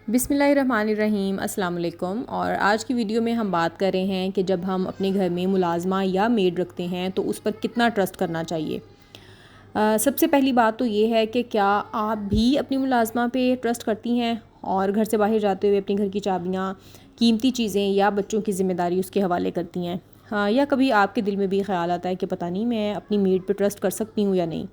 बिस्मिल्लाहिर्रहमानिर्रहीम अस्सलाम वालेकुम। और आज की वीडियो में हम बात कर रहे हैं कि जब हम अपने घर में मुलाजमा या मेड रखते हैं तो उस पर कितना ट्रस्ट करना चाहिए। सबसे पहली बात तो ये है कि क्या आप भी अपनी मुलाजमा पे ट्रस्ट करती हैं और घर से बाहर जाते हुए अपने घर की चाबियाँ, कीमती चीज़ें या बच्चों की ज़िम्मेदारी उसके हवाले करती हैं। हाँ, या कभी आपके दिल में भी ख्याल आता है कि पता नहीं मैं अपनी मेड पे ट्रस्ट कर सकती हूँ या नहीं।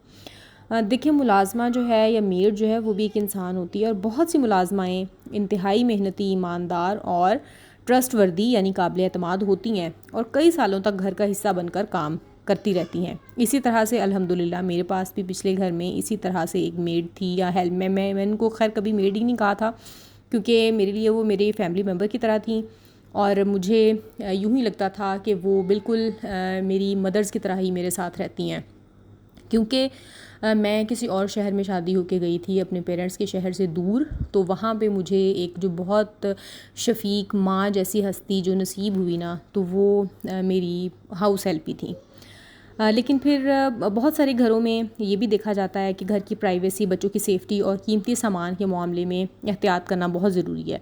देखिए, मुलाज़मा जो है या मेड जो है वो भी एक इंसान होती है और बहुत सी मुलाज़माएँ इंतहाई मेहनती, ईमानदार और ट्रस्टवर्दी यानी काबिल एतमाद होती हैं और कई सालों तक घर का हिस्सा बनकर काम करती रहती हैं। इसी तरह से अल्हम्दुलिल्लाह मेरे पास भी पिछले घर में इसी तरह से एक मेड थी या हेल्प मैं उनको खैर कभी मेड ही नहीं कहा था, क्योंकि मेरे लिए वो मेरे फैमिली मेम्बर की तरह थी और मुझे यूँ ही लगता था कि वो बिल्कुल मेरी मदर्स की तरह ही मेरे साथ रहती हैं। क्योंकि मैं किसी और शहर में शादी होके गई थी अपने पेरेंट्स के शहर से दूर, तो वहाँ पे मुझे एक जो बहुत शफ़ीक माँ जैसी हस्ती जो नसीब हुई ना, तो वो मेरी हाउस हेल्प ही थी। लेकिन फिर बहुत सारे घरों में ये भी देखा जाता है कि घर की प्राइवेसी, बच्चों की सेफ़्टी और कीमती सामान के मामले में एहतियात करना बहुत ज़रूरी है।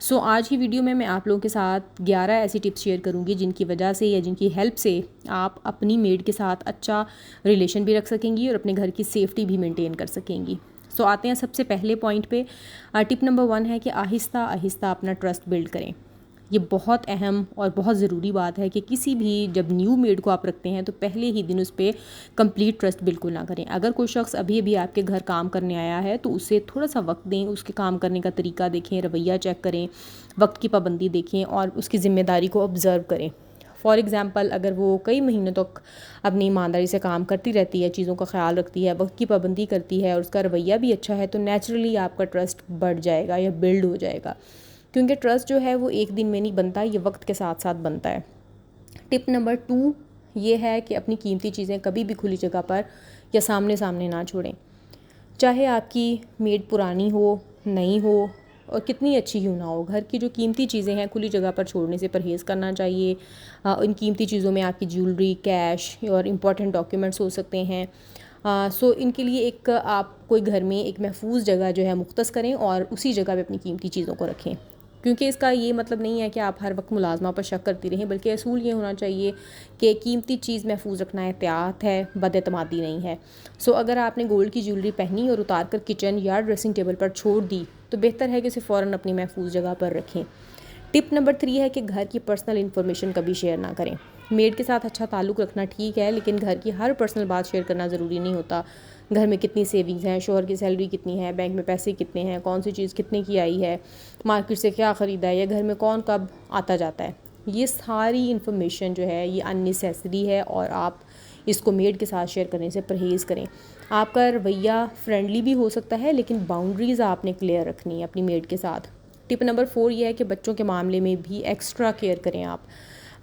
सो आज की वीडियो में मैं आप लोगों के साथ 11 ऐसी टिप्स शेयर करूंगी जिनकी वजह से या जिनकी हेल्प से आप अपनी मेड के साथ अच्छा रिलेशन भी रख सकेंगी और अपने घर की सेफ्टी भी मेंटेन कर सकेंगी। सो आते हैं सबसे पहले पॉइंट पे। टिप नंबर 1 है कि आहिस्ता आहिस्ता अपना ट्रस्ट बिल्ड करें। ये बहुत अहम और बहुत ज़रूरी बात है कि किसी भी जब न्यू मेड को आप रखते हैं तो पहले ही दिन उस पर कंप्लीट ट्रस्ट बिल्कुल ना करें। अगर कोई शख्स अभी अभी आपके घर काम करने आया है तो उसे थोड़ा सा वक्त दें, उसके काम करने का तरीका देखें, रवैया चेक करें, वक्त की पाबंदी देखें और उसकी ज़िम्मेदारी को ऑब्ज़र्व करें। फॉर एग्ज़ाम्पल, अगर वो कई महीनों तक अपनी ईमानदारी से काम करती रहती है, चीज़ों का ख्याल रखती है, वक्त की पाबंदी करती है और उसका रवैया भी अच्छा है, तो नेचुरली आपका ट्रस्ट बढ़ जाएगा या बिल्ड हो जाएगा। क्योंकि ट्रस्ट जो है वो एक दिन में नहीं बनता, ये वक्त के साथ साथ बनता है। टिप नंबर 2 ये है कि अपनी कीमती चीज़ें कभी भी खुली जगह पर या सामने सामने ना छोड़ें। चाहे आपकी मेड पुरानी हो, नई हो और कितनी अच्छी क्यों ना हो, घर की जो कीमती चीज़ें हैं खुली जगह पर छोड़ने से परहेज़ करना चाहिए। इन कीमती चीज़ों में आपकी ज्वेलरी, कैश और इम्पॉर्टेंट डॉक्यूमेंट्स हो सकते हैं। सो इनके लिए एक आप कोई घर में एक महफूज जगह जो है मुख्तस करें और उसी जगह पे अपनी कीमती चीज़ों को रखें। क्योंकि इसका ये मतलब नहीं है कि आप हर वक्त मुलाजमा पर शक करती रहें, बल्कि असूल ये होना चाहिए कि कीमती चीज़ महफूज रखना एहतियात है, बदएतमादी नहीं है। सो अगर आपने गोल्ड की ज्वेलरी पहनी और उतार कर किचन या ड्रेसिंग टेबल पर छोड़ दी तो बेहतर है कि उसे फ़ौरन अपनी महफूज जगह पर रखें। टिप नंबर 3 है कि घर की पर्सनल इन्फॉर्मेशन कभी शेयर ना करें। मेड के साथ अच्छा ताल्लुक़ रखना ठीक है, लेकिन घर की हर पर्सनल बात शेयर करना ज़रूरी नहीं होता। घर में कितनी सेविंग्स हैं, शौहर की सैलरी कितनी है, बैंक में पैसे कितने हैं, कौन सी चीज़ कितने की आई है, मार्केट से क्या ख़रीदा है या घर में कौन कब आता जाता है, ये सारी इन्फॉर्मेशन जो है ये अननेसेसरी है और आप इसको मेड के साथ शेयर करने से परहेज़ करें। आपका रवैया फ्रेंडली भी हो सकता है, लेकिन बाउंड्रीज़ आपने क्लियर रखनी है अपनी मेड के साथ। टिप नंबर 4 ये है कि बच्चों के मामले में भी एक्स्ट्रा केयर करें आप।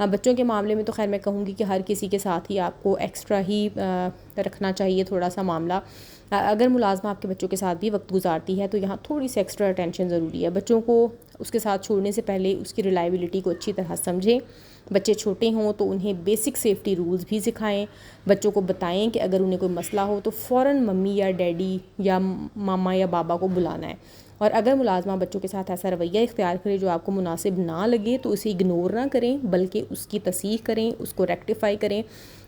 बच्चों के मामले में तो खैर मैं कहूँगी कि हर किसी के साथ ही आपको एक्स्ट्रा ही रखना चाहिए थोड़ा सा मामला। अगर मुलाजमा आपके बच्चों के साथ भी वक्त गुजारती है तो यहाँ थोड़ी सी एक्स्ट्रा अटेंशन ज़रूरी है। बच्चों को उसके साथ छोड़ने से पहले उसकी रिलायबिलिटी को अच्छी तरह समझें। बच्चे छोटे हों तो उन्हें बेसिक सेफ्टी रूल्स भी सिखाएं। बच्चों को बताएं कि अगर उन्हें कोई मसला हो तो फ़ौरन मम्मी या डैडी या मामा या बाबा को बुलाना है। और अगर मुलाजमा बच्चों के साथ ऐसा रवैया इख्तियार करे जो आपको मुनासिब ना लगे तो उसे इग्नोर ना करें, बल्कि उसकी तसीह करें, उसको रेक्टिफाई करें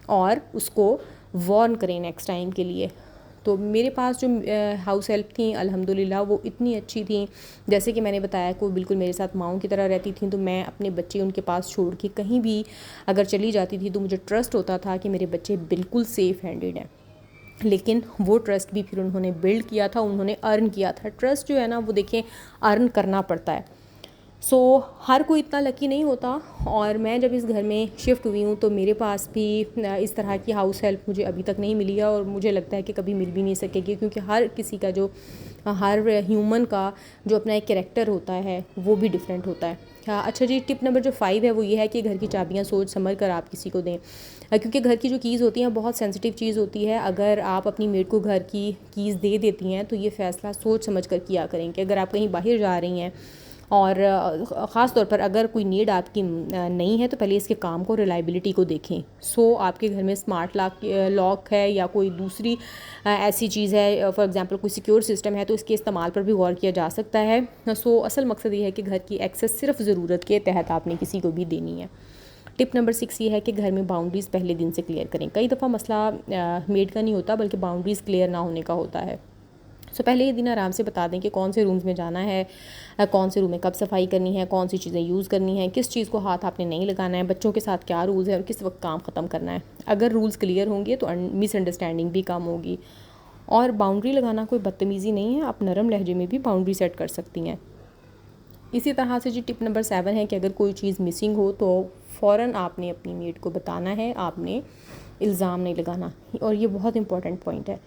और उसको वार्न करें नेक्स्ट टाइम के लिए। तो मेरे पास जो हाउस हेल्प थी अल्हम्दुलिल्लाह वो इतनी अच्छी थी, जैसे कि मैंने बताया कि वो बिल्कुल मेरे साथ माँओं की तरह रहती थी। तो मैं अपने बच्चे उनके पास छोड़ के कहीं भी अगर चली जाती थी तो मुझे ट्रस्ट होता था कि मेरे बच्चे बिल्कुल सेफ़ हैंडेड हैं। लेकिन वो ट्रस्ट भी फिर उन्होंने बिल्ड किया था, उन्होंने अर्न किया था। ट्रस्ट जो है ना वो देखें अर्न करना पड़ता है। सो हर कोई इतना लकी नहीं होता और मैं जब इस घर में शिफ्ट हुई हूँ तो मेरे पास भी इस तरह की हाउस हेल्प मुझे अभी तक नहीं मिली है और मुझे लगता है कि कभी मिल भी नहीं सकेगी, क्योंकि हर किसी का जो हर ह्यूमन का जो अपना एक कैरेक्टर होता है वो भी डिफरेंट होता है। हाँ, अच्छा जी, टिप नंबर जो 5 है वो ये है कि घर की चाबियाँ सोच समझ कर आप किसी को दें। क्योंकि घर की जो कीज़ होती हैं बहुत सेंसिटिव चीज़ होती है। अगर आप अपनी मेड को घर की कीज़ दे देती हैं तो ये फ़ैसला सोच समझ कर किया करें कि अगर आप कहीं बाहर जा रही हैं और ख़ास तौर पर अगर कोई नीड आपकी नहीं है तो पहले इसके काम को, रिलायबिलिटी को देखें। आपके घर में स्मार्ट लॉक है या कोई दूसरी ऐसी चीज़ है, फॉर एग्जांपल कोई सिक्योर सिस्टम है, तो इसके इस्तेमाल पर भी गौर किया जा सकता है। असल मकसद ये है कि घर की एक्सेस सिर्फ ज़रूरत के तहत आपने किसी को भी देनी है। टिप नंबर 6 ये है कि घर में बाउंड्रीज़ पहले दिन से क्लियर करें। कई दफ़ा मसला मेड का नहीं होता बल्कि बाउंड्रीज़ क्लियर ना होने का होता है। पहले ये दिन आराम से बता दें कि कौन से रूम्स में जाना है, कौन से रूम में कब सफाई करनी है, कौन सी चीज़ें यूज़ करनी है, किस चीज़ को हाथ आपने नहीं लगाना है, बच्चों के साथ क्या रूल्स है और किस वक्त काम ख़त्म करना है। अगर रूल्स क्लियर होंगे तो मिसअंडरस्टैंडिंग भी कम होगी। और बाउंड्री लगाना कोई बदतमीज़ी नहीं है, आप नरम लहजे में भी बाउंड्री सेट कर सकती हैं। इसी तरह से जी टिप नंबर 7 है कि अगर कोई चीज़ मिसिंग हो तो फ़ौरन आपने अपनी मेड को बताना है, आपने इल्ज़ाम नहीं लगाना। और ये बहुत इंपॉर्टेंट पॉइंट है।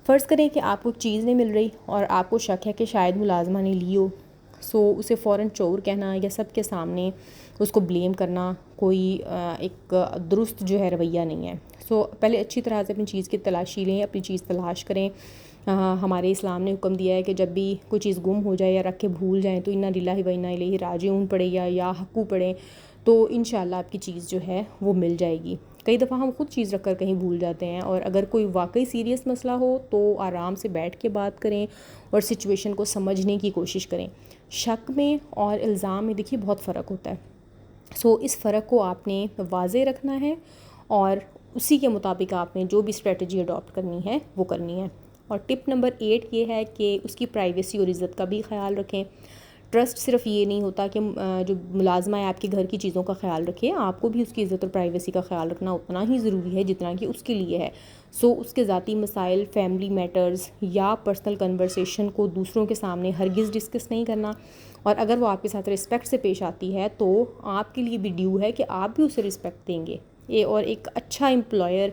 फ़र्ज़ करें कि आपको चीज़ नहीं मिल रही और आपको शक है कि शायद मुलाजमा ने ली हो, उसे फ़ौरन चोर कहना या सबके सामने उसको ब्लेम करना कोई एक दुरुस्त जो है रवैया नहीं है। पहले अच्छी तरह से अपनी चीज़ की तलाशी लें, अपनी चीज़ तलाश करें। हमारे इस्लाम ने हुक्म दिया है कि जब भी कोई चीज़ गुम हो जाए या रख के भूल जाएँ तो इन्ना लिल्लाहि व इन्ना इलैहि राजिऊन पढ़े या हक्कू पढ़ें, तो इंशाल्लाह आपकी चीज़ जो है वो मिल जाएगी। कई दफ़ा हम खुद चीज़ रख कर कहीं भूल जाते हैं, और अगर कोई वाकई सीरियस मसला हो तो आराम से बैठ के बात करें और सिचुएशन को समझने की कोशिश करें। शक में और इल्ज़ाम में देखिए बहुत फ़र्क होता है। इस फ़र्क को आपने वाज़े रखना है और उसी के मुताबिक आपने जो भी स्ट्रेटजी अडॉप्ट करनी है वो करनी है। और टिप नंबर 8 ये है कि उसकी प्राइवेसी और इज़्ज़त का भी ख्याल रखें। ट्रस्ट सिर्फ ये नहीं होता कि जो मुलाजमा है आपके घर की चीज़ों का ख्याल रखे, आपको भी उसकी इज़्ज़त और प्राइवेसी का ख्याल रखना उतना ही ज़रूरी है जितना कि उसके लिए है। उसके ज़ाती मसाइल, फैमिली मैटर्स या पर्सनल कन्वर्सेशन को दूसरों के सामने हरगिज़ डिस्कस नहीं करना। और अगर वो आपके साथ रिस्पेक्ट से पेश आती है तो आपके लिए भी ड्यू है कि आप भी उसे रिस्पेक्ट देंगे। और एक अच्छा एम्प्लॉयर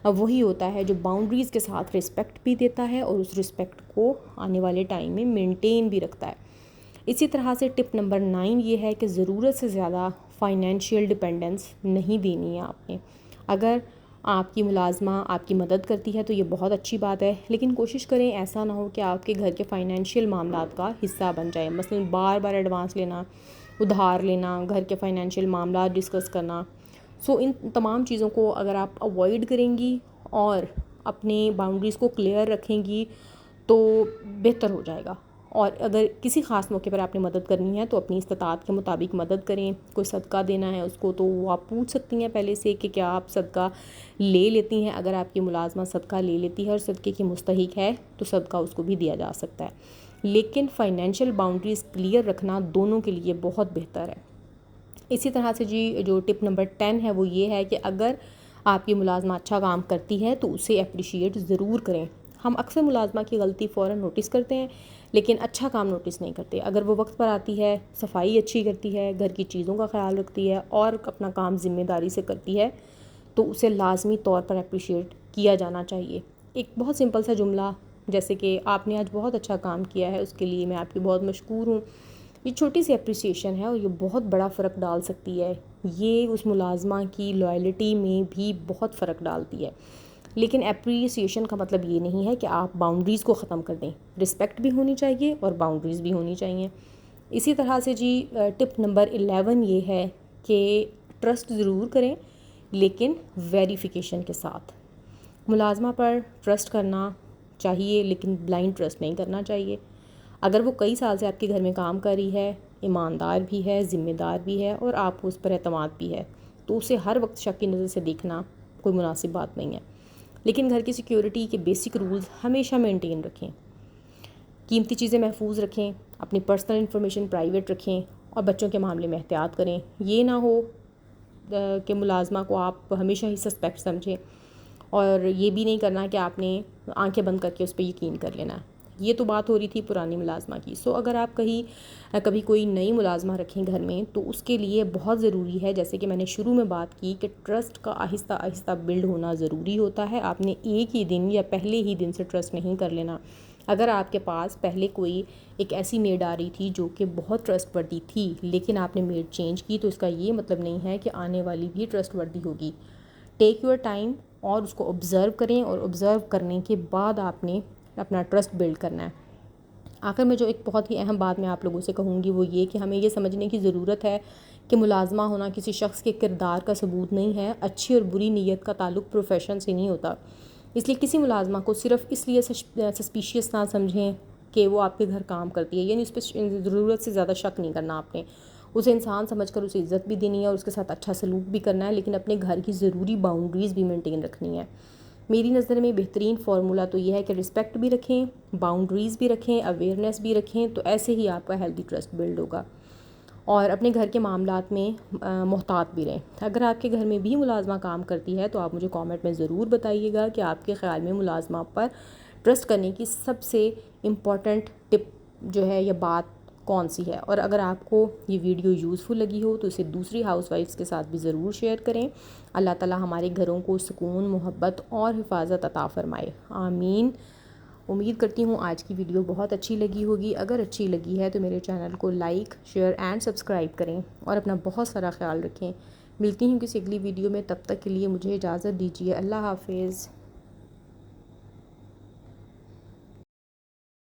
वही होता है जो बाउंड्रीज़ के साथ रिस्पेक्ट भी देता है और उस रिस्पेक्ट को आने वाले टाइम में मेंटेन भी रखता है। इसी तरह से टिप नंबर 9 ये है कि ज़रूरत से ज़्यादा फाइनेंशियल डिपेंडेंस नहीं देनी है आपने। अगर आपकी मुलाजमा आपकी मदद करती है तो ये बहुत अच्छी बात है, लेकिन कोशिश करें ऐसा ना हो कि आपके घर के फाइनेंशियल मामलात का हिस्सा बन जाए। मसलन बार बार एडवांस लेना, उधार लेना, घर के फाइनेंशियल मामला डिस्कस करना। इन तमाम चीज़ों को अगर आप अवॉइड करेंगी और अपने बाउंड्रीज़ को क्लियर रखेंगी तो बेहतर हो जाएगा। और अगर किसी ख़ास मौके पर आपने मदद करनी है तो अपनी इस्तात के मुताबिक मदद करें। कोई सदका देना है उसको तो वो आप पूछ सकती हैं पहले से कि क्या आप सदका ले लेती हैं। अगर आपकी मुलाजमा सदका ले लेती है और सदक़े की मुस्तहिक है तो सदका उसको भी दिया जा सकता है, लेकिन फ़ाइनेंशियल बाउंड्रीज़ क्लियर रखना दोनों के लिए बहुत बेहतर है। इसी तरह से जी जो टिप नंबर 10 है वो ये है कि अगर आपकी मुलाजमा अच्छा काम करती है तो उसे अप्रिशिएट ज़रूर करें। हम अक्सर मुलाजमा की गलती फ़ौरन नोटिस करते हैं लेकिन अच्छा काम नोटिस नहीं करते। अगर वो वक्त पर आती है, सफाई अच्छी करती है, घर की चीज़ों का ख्याल रखती है और अपना काम ज़िम्मेदारी से करती है तो उसे लाजमी तौर पर अप्रिशिएट किया जाना चाहिए। एक बहुत सिंपल सा जुमला जैसे कि आपने आज बहुत अच्छा काम किया है, उसके लिए मैं आपकी बहुत मशकूर हूँ, ये छोटी सी अप्रिसिएशन है और ये बहुत बड़ा फ़र्क डाल सकती है। ये उस मुलाजमा की लॉयल्टी में भी बहुत फ़र्क डालती है। लेकिन अप्रिसिएशन का मतलब ये नहीं है कि आप बाउंड्रीज़ को ख़त्म कर दें। रिस्पेक्ट भी होनी चाहिए और बाउंड्रीज़ भी होनी चाहिए। इसी तरह से जी टिप नंबर 11 ये है कि ट्रस्ट ज़रूर करें लेकिन वेरिफिकेशन के साथ। मुलाजमा पर ट्रस्ट करना चाहिए लेकिन ब्लाइंड ट्रस्ट नहीं करना चाहिए। अगर वो कई साल से आपके घर में काम कर रही है, ईमानदार भी है, ज़िम्मेदार भी है और आपको उस पर एतमाद भी है, तो उसे हर वक्त शक की नज़र से देखना कोई मुनासिब बात नहीं है। लेकिन घर की सिक्योरिटी के बेसिक रूल्स हमेशा मेंटेन रखें। कीमती चीज़ें महफूज रखें, अपनी पर्सनल इन्फॉर्मेशन प्राइवेट रखें और बच्चों के मामले में एहतियात करें। ये ना हो कि मुलाजमा को आप हमेशा ही सस्पेक्ट समझें, और ये भी नहीं करना कि आपने आंखें बंद करके उस पर यकीन कर लेना है। ये तो बात हो रही थी पुरानी मुलाजमा की। अगर आप कभी कोई नई मुलाजमा रखें घर में तो उसके लिए बहुत ज़रूरी है, जैसे कि मैंने शुरू में बात की, कि ट्रस्ट का आहिस्ता आहिस्ता बिल्ड होना ज़रूरी होता है। आपने एक ही दिन या पहले ही दिन से ट्रस्ट नहीं कर लेना। अगर आपके पास पहले कोई एक ऐसी मेड आ रही थी जो कि बहुत ट्रस्टवर्दी थी लेकिन आपने मेड चेंज की, तो इसका ये मतलब नहीं है कि आने वाली भी ट्रस्टवर्दी होगी। टेक योर टाइम और उसको ऑब्ज़र्व करें, और ऑब्ज़र्व करने के बाद आपने अपना ट्रस्ट बिल्ड करना है। आखिर में जो एक बहुत ही अहम बात मैं आप लोगों से कहूँगी वो ये कि हमें ये समझने की ज़रूरत है कि मुलाजमा होना किसी शख्स के किरदार का सबूत नहीं है। अच्छी और बुरी नीयत का ताल्लुक प्रोफेशन से नहीं होता। इसलिए किसी मुलाजमा को सिर्फ़ इसलिए सस्पिशियस ना समझें कि वो आपके घर काम करती है, यानी उस पर ज़रूरत से ज़्यादा शक नहीं करना आपने। उसे इंसान समझकर उसे इज़्ज़त भी देनी है और उसके साथ अच्छा सलूक भी करना है, लेकिन अपने घर की ज़रूरी बाउंड्रीज़ भी मेंटेन रखनी है। मेरी नज़र में बेहतरीन फार्मूला तो ये है कि रिस्पेक्ट भी रखें, बाउंड्रीज़ भी रखें, अवेयरनेस भी रखें, तो ऐसे ही आपका हेल्दी ट्रस्ट बिल्ड होगा। और अपने घर के मामलात में मोहतात भी रहें। अगर आपके घर में भी मुलाजमा काम करती है तो आप मुझे कमेंट में ज़रूर बताइएगा कि आपके ख़्याल में मुलाजमा पर ट्रस्ट करने की सबसे इम्पॉर्टेंट टिप जो है या बात कौन सी है। और अगर आपको ये वीडियो यूज़फुल लगी हो तो इसे दूसरी हाउसवाइफ्स के साथ भी ज़रूर शेयर करें। अल्लाह ताला हमारे घरों को सुकून, मोहब्बत और हिफाजत अता फ़रमाए, आमीन। उम्मीद करती हूँ आज की वीडियो बहुत अच्छी लगी होगी। अगर अच्छी लगी है तो मेरे चैनल को लाइक, शेयर एंड सब्सक्राइब करें और अपना बहुत सारा ख्याल रखें। मिलती हूँ किसी अगली वीडियो में, तब तक के लिए मुझे इजाज़त दीजिए। अल्लाह हाफिज़।